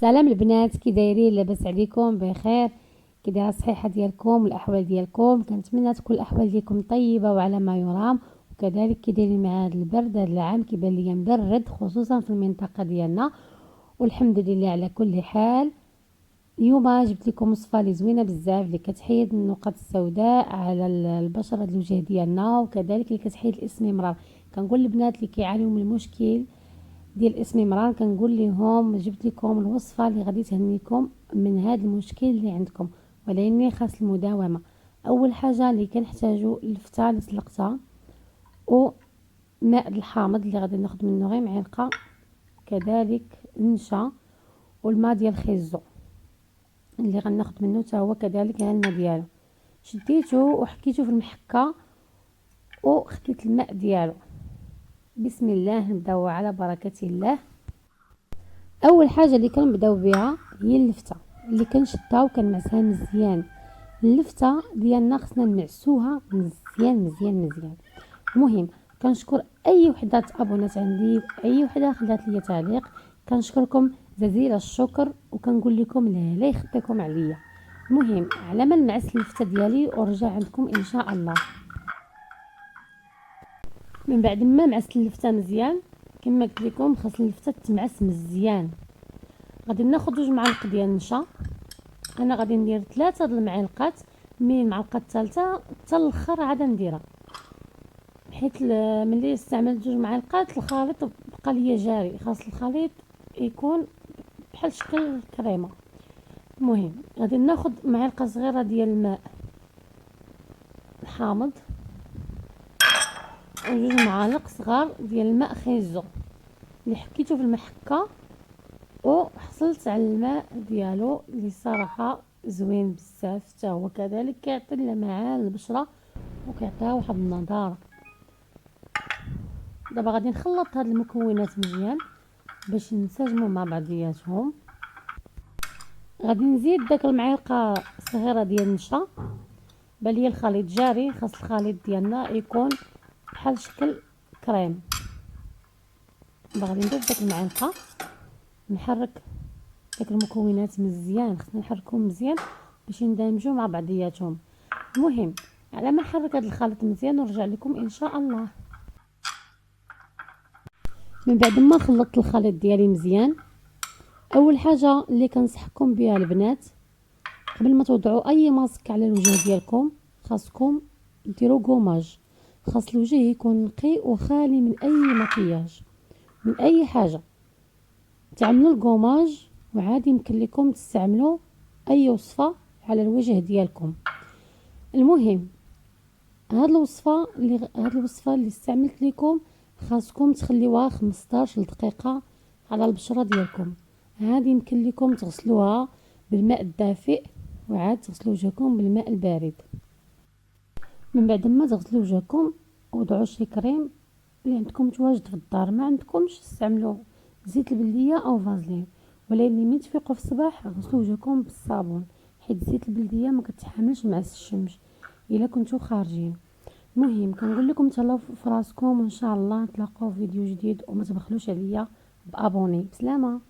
سلام البنات، كي دايرين؟ لاباس عليكم؟ بخير؟ كي دايره الصحه ديالكم والاحوال ديالكم؟ كنتمنى تكون الاحوال ديالكم طيبه وعلى ما يرام. وكذلك كي دايرين مع هذا البرد هذا العام؟ كيبان ليا مبرد خصوصا في المنطقه ديالنا، والحمد لله على كل حال. اليوم جبت لكم وصفه اللي زوينه بزاف، اللي كتحيد النقط السوداء على البشره الوجه ديالنا، وكذلك اللي كتحيد الاسمرار. كنقول للبنات اللي كيعانيو من المشكل ديال الاسمرار، كنقول لهم جبت لكم الوصفه اللي غادي تهنيكم من هذا المشكل اللي عندكم، ولكن خاص المداومه. اول حاجه اللي كنحتاجو اللفته اللي سلقتها، وماء الحامض اللي غادي ناخذ منه غير معلقه، كذلك النشا والماء ديال الخيزو اللي غناخذ منه حتى هو كذلك الماء ديالو. شديته وحكيته في المحكه وخديت الماء ديالو. بسم الله، نبداو على بركه الله. اول حاجه اللي كنبداو بها هي اللفته اللي كنشدها وكنمعسها مزيان. اللفته ديالنا خصنا نمعسوها مزيان مزيان مزيان. المهم كنشكر اي وحده تابونات عندي، اي وحده خلات لي تعليق، كنشكركم جزيل الشكر، وكنقول لكم لا يخدكم عليا. المهم على ما نمعس اللفته ديالي ورجع عندكم ان شاء الله. من بعد ما معست اللفته مزيان كما قلت لكم، خاص اللفته تمعس مزيان. غادي ناخذ 2 معالق ديال النشا. انا غادي ندير 3 د المعالقات، من المعلقه الثالثه حتى الاخر عاد نديرها، حيت ملي استعملت 2 معالقات الخليط بقى ليا جاري. خاص الخليط يكون بحال شكل الكريمه. المهم غادي ناخذ معلقه صغيره ديال الماء الحامض، و2 معالق صغار ديال الماء خيزو اللي حكيته في المحكه، وحصلت على الماء ديالو اللي صراحه زوين بزاف حتى هو، كذلك كيعطي اللمعان للبشره وكيعطيها واحد النضاره. دابا غادي نخلط هاد المكونات مزيان باش ينسجموا مع بعضياتهم. غادي نزيد داك المعلقه الصغيره ديال النشا. بالي الخليط جاري، خاص الخليط ديالنا يكون بحال شكل كريم. غادي ندير داك المعلقه، نحرك داك المكونات مزيان، خصنا نحركهم مزيان باش يندمجوا مع بعضياتهم. المهم على ما نحرك هذا الخليط مزيان ونرجع لكم ان شاء الله. من بعد ما خلطت الخليط ديالي مزيان، اول حاجه اللي كنصحكم بها البنات، قبل ما توضعوا اي ماسك على الوجه ديالكم خاصكم ديروا كوماج. خاص الوجه يكون نقي وخالي من اي مكياج، من اي حاجه. تعملوا الكوماج وعادي يمكن لكم تستعملوا اي وصفه على الوجه ديالكم. المهم هاد الوصفه اللي استعملت لكم خاصكم تخليوها 15 دقيقه على البشره ديالكم. عادي يمكن لكم تغسلوها بالماء الدافئ وعاد تغسلوا وجهكم بالماء البارد. من بعد ما تغسلوا وجهكم وضعوا شي كريم اللي عندكم متواجد في الدار. ما عندكمش استعملوا زيت البلديه او فازلين، ولكن ملي تفيقوا في الصباح غسلوا وجهكم بالصابون، حيت زيت البلديه ما كتحملش مع الشمس الا كنتو خارجين. المهم كنقول لكم تهلاو في راسكم، وان شاء الله نتلاقاو في فيديو جديد، وما تبخلوش عليا بابوني. بسلامه.